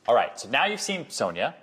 All right, so now you've seen Sonia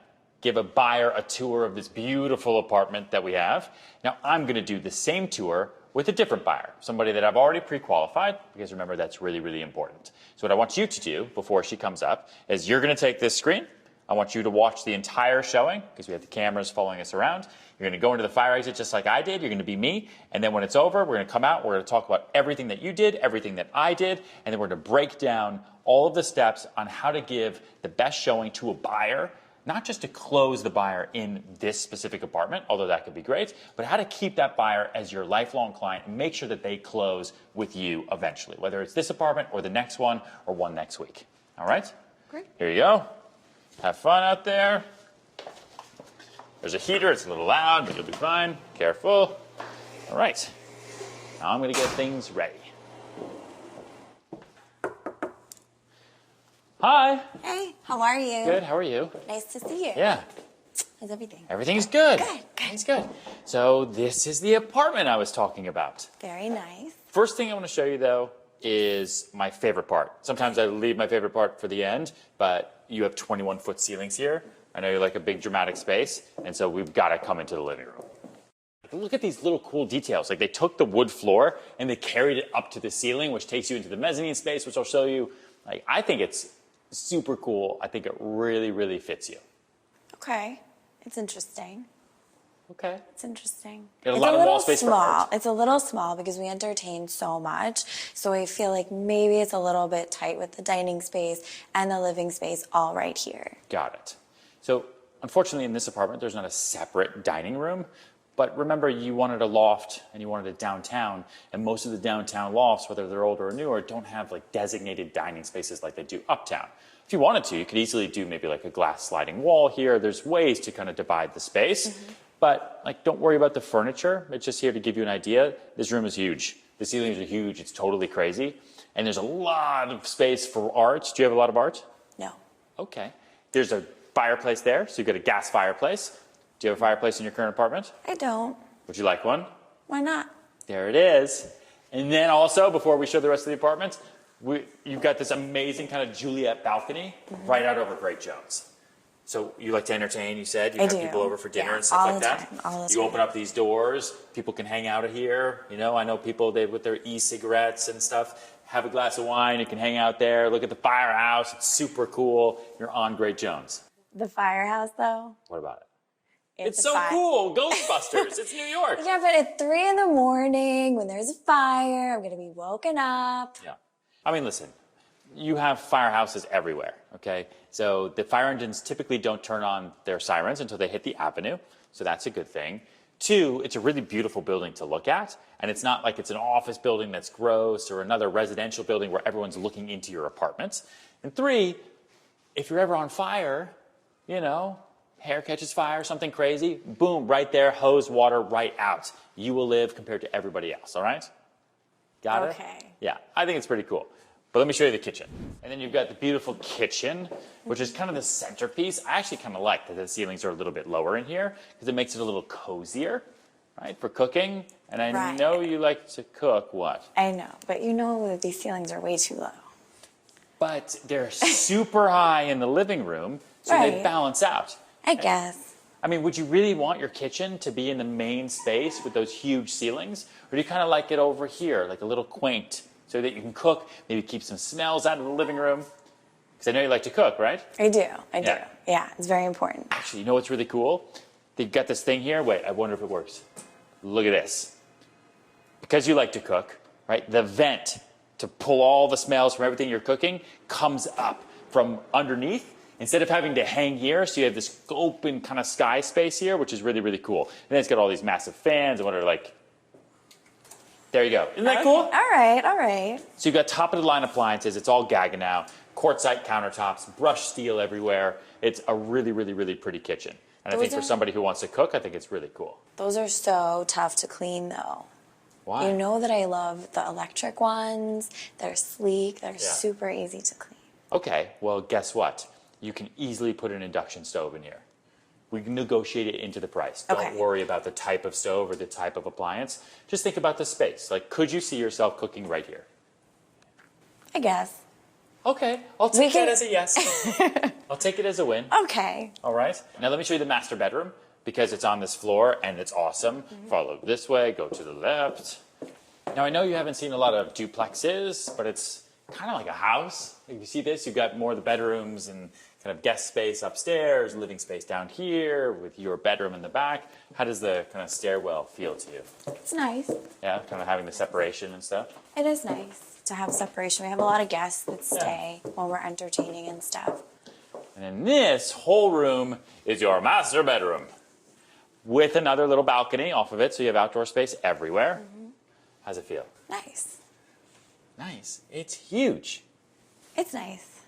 give a buyer a tour of this beautiful apartment that we have. Now I'm going to do the same tour with a different buyer, somebody that I've already pre-qualified, because remember, that's really, really important. So what I want you to do before she comes up is you're going to take this screen. I want you to watch the entire showing, because we have the cameras following us around. You're going to go into the fire exit just like I did. You're going to be me. And then when it's over, we're going to come out. We're going to talk about everything that you did, everything that I did. And then we're going to break down all of the steps on how to give the best showing to a buyer, not just to close the buyer in this specific apartment, although that could be great, but how to keep that buyer as your lifelong client and make sure that they close with you eventually, whether it's this apartment or the next one or one next week. All right? Great. Here you go. Have fun out there. There's a heater. It's a little loud, but you'll be fine. Careful. All right. Now I'm going to get things ready. Hi. Hey, how are you? Good. How are you? Nice to see you. Yeah. How's everything? Everything's good. Good. Everything's good. So this is the apartment I was talking about. Very nice. First thing I want to show you, though, is my favorite part. Sometimes I leave my favorite part for the end, but you have 21-foot ceilings here. I know you like a big dramatic space, and so we've got to come into the living room. Look at these little cool details. Like they took the wood floor and they carried it up to the ceiling, which takes you into the mezzanine space, which I'll show you. Like I think it's super cool. I think it really, really fits you. Okay. It's interesting. Okay. It's interesting. Got a It's lot a of wall little space for small. art. It's a little small because we entertain so much. So I feel like maybe it's a little bit tight with the dining space and the living space all right here. Got it. So unfortunately in this apartment, there's not a separate dining room. But remember, you wanted a loft and you wanted it downtown. And most of the downtown lofts, whether they're older or newer, don't have like designated dining spaces like they do uptown. If you wanted to, you could easily do maybe like a glass sliding wall here. There's ways to kind of divide the space. Mm-hmm. But like, don't worry about the furniture. It's just here to give you an idea. This room is huge. The ceilings are huge. It's totally crazy. And there's a lot of space for art. Do you have a lot of art? No. Okay. There's a fireplace there. So you've got a gas fireplace. Do you have a fireplace in your current apartment? I don't. Would you like one? Why not? There it is. And then also, before we show the rest of the apartment, you've got this amazing kind of Juliet balcony right out over Great Jones. So you like to entertain, you said? You have people over for dinner and stuff like that? All the time. You open up these doors, people can hang out here. You know, I know people, with their e-cigarettes and stuff, have a glass of wine, you can hang out there, look at the firehouse, it's super cool. You're on Great Jones. The firehouse, though? What about it? It's so cool. Ghostbusters. It's New York. Yeah, but at 3 in the morning when there's a fire, I'm going to be woken up. Yeah. I mean, listen, you have firehouses everywhere, okay? So the fire engines typically don't turn on their sirens until they hit the avenue. So that's a good thing. 2, it's a really beautiful building to look at. And it's not like it's an office building that's gross or another residential building where everyone's looking into your apartments. And 3, if you're ever on fire, you know, hair catches fire, something crazy, boom, right there, hose water right out. You will live compared to everybody else, all right? Got it? Okay. Yeah, I think it's pretty cool. But let me show you the kitchen. And then you've got the beautiful kitchen, which is kind of the centerpiece. I actually kind of like that the ceilings are a little bit lower in here because it makes it a little cozier, right, for cooking. And I know you like to cook what? I know, but you know that these ceilings are way too low. But they're super high in the living room, so they balance out. I guess. I mean, would you really want your kitchen to be in the main space with those huge ceilings? Or do you kind of like it over here, like a little quaint, so that you can cook, maybe keep some smells out of the living room? Because I know you like to cook, right? I do. Yeah, it's very important. Actually, you know what's really cool? They've got this thing here. Wait, I wonder if it works. Look at this. Because you like to cook, right, the vent to pull all the smells from everything you're cooking comes up from underneath. Instead of having to hang here, so you have this open kind of sky space here, which is really, really cool. And then it's got all these massive fans and what are like, there you go. Isn't that cool? All right. So you've got top of the line appliances. It's all Gaggenau, quartzite countertops, brushed steel everywhere. It's a really, really, really pretty kitchen. And I think for somebody who wants to cook, I think it's really cool. Those are so tough to clean, though. Why? You know that I love the electric ones. They're sleek. They're super easy to clean. Okay, well, guess what? You can easily put an induction stove in here. We can negotiate it into the price. Don't worry about the type of stove or the type of appliance. Just think about the space. Like, could you see yourself cooking right here? I guess. Okay, I'll take that as a yes. I'll take it as a win. Okay. All right. Now let me show you the master bedroom because it's on this floor and it's awesome. Follow this way, go to the left. Now I know you haven't seen a lot of duplexes, but it's kind of like a house. If you see this, you've got more of the bedrooms and kind of guest space upstairs, living space down here with your bedroom in the back. How does the kind of stairwell feel to you? It's nice. Yeah, kind of having the separation and stuff. It is nice to have separation. We have a lot of guests that stay when we're entertaining and stuff. And then this whole room is your master bedroom with another little balcony off of it, so you have outdoor space everywhere. How's it feel? Nice. Nice. It's huge. It's nice.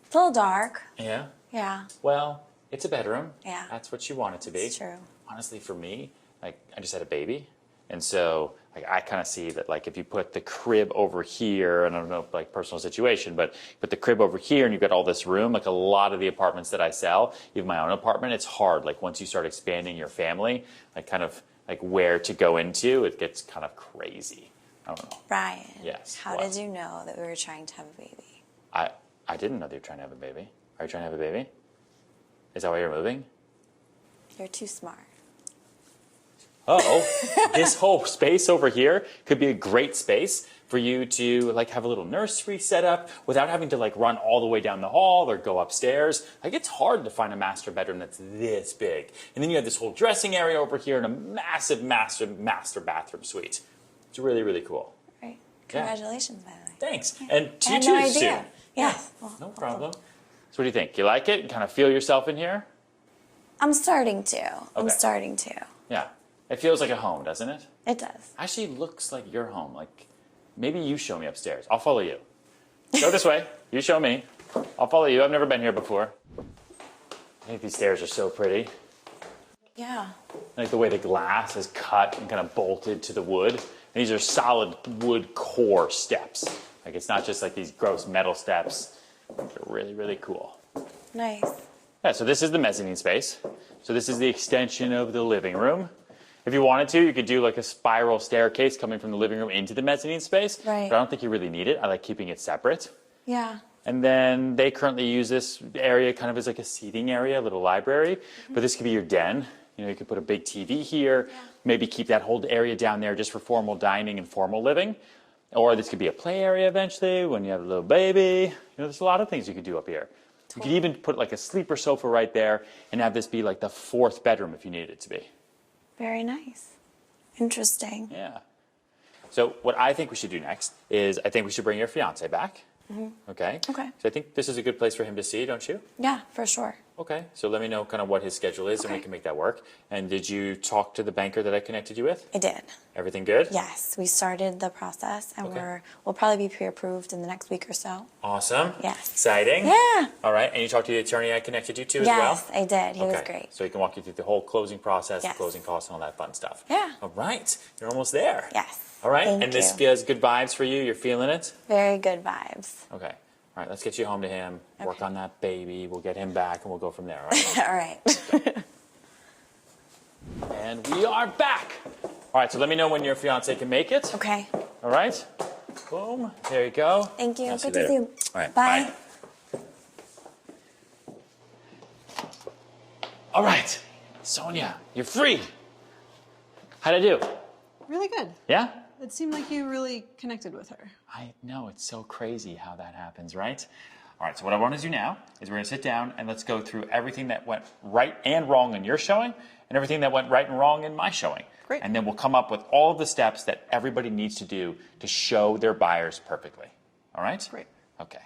It's a little dark. Yeah? Yeah. Well, it's a bedroom. Yeah. That's what you want it to be. It's true. Honestly, for me, like, I just had a baby. And so, like, I kind of see that, like, if you put the crib over here, and I don't know, like, personal situation, but put the crib over here and you've got all this room, like a lot of the apartments that I sell, even my own apartment, it's hard. Like, once you start expanding your family, like, kind of, like, where to go into, it gets kind of crazy. I don't know. Ryan. Yes. How What? did you know that we were trying to have a baby? I didn't know that you were trying to have a baby. Are you trying to have a baby? Is that why you're moving? You're too smart. Oh, this whole space over here could be a great space for you to like have a little nursery set up without having to like run all the way down the hall or go upstairs. Like it's hard to find a master bedroom that's this big. And then you have this whole dressing area over here and a massive master bathroom suite. It's really, really cool. Right. Congratulations, by the way. Thanks. Yeah. And I to you had too no idea. soon. Yes. No problem. So what do you think? You like it? You kind of feel yourself in here? I'm starting to. I'm Okay. starting to. Yeah. It feels like a home, doesn't it? It does. Actually looks like your home. Like maybe you show me upstairs. I'll follow you. Go this way. You show me. I'll follow you. I've never been here before. I think these stairs are so pretty. Yeah. Like the way the glass is cut and kind of bolted to the wood. And these are solid wood core steps. Like it's not just like these gross metal steps. They're really, really cool. Nice. Yeah, so this is the mezzanine space. So this is the extension of the living room. If you wanted to, you could do like a spiral staircase coming from the living room into the mezzanine space. Right. But I don't think you really need it. I like keeping it separate. Yeah. And then they currently use this area kind of as like a seating area, a little library. But this could be your den. You know, you could put a big TV here. Maybe keep that whole area down there just for formal dining and formal living. Or this could be a play area eventually when you have a little baby. You know, there's a lot of things you could do up here. You could even put like a sleeper sofa right there and have this be like the fourth bedroom if you needed it to be. Very nice. Interesting. Yeah. So what I think we should do next is I think we should bring your fiance back. Okay? Okay. So I think this is a good place for him to see, don't you? Yeah, for sure. Okay. So let me know kind of what his schedule is and we Okay. can make that work. And did you talk to the banker that I connected you with? I did. Everything good? Yes, we started the process, and Okay. we'll probably be pre-approved in the next week or so. Awesome. Yes. Exciting. Yeah. All right. And you talked to the attorney I connected you to as Yes, well? I did. He was Okay. great. So he can walk you through the whole closing process, Yes. closing costs, and all that fun stuff. Yeah. All right. You're almost there. Yes. All right. Thank And this you. feels good vibes for you. You're feeling it? Very good vibes. Okay. All right. Let's get you home to him. Work Okay. on that baby. We'll get him back and we'll go from there. All right. All right. And we are back. All right. So let me know when your fiance can make it. Okay. All right. Boom. There you go. Thank you. I'll Good you to see later. you. All right. Bye. All right. Sonia, you're free. How'd I do? Really good. Yeah? It seemed like you really connected with her. I know, it's so crazy how that happens, right? All right, so what I want to do now is we're going to sit down and let's go through everything that went right and wrong in your showing and everything that went right and wrong in my showing. Great. And then we'll come up with all of the steps that everybody needs to do to show their buyers perfectly. All right? Great. Okay.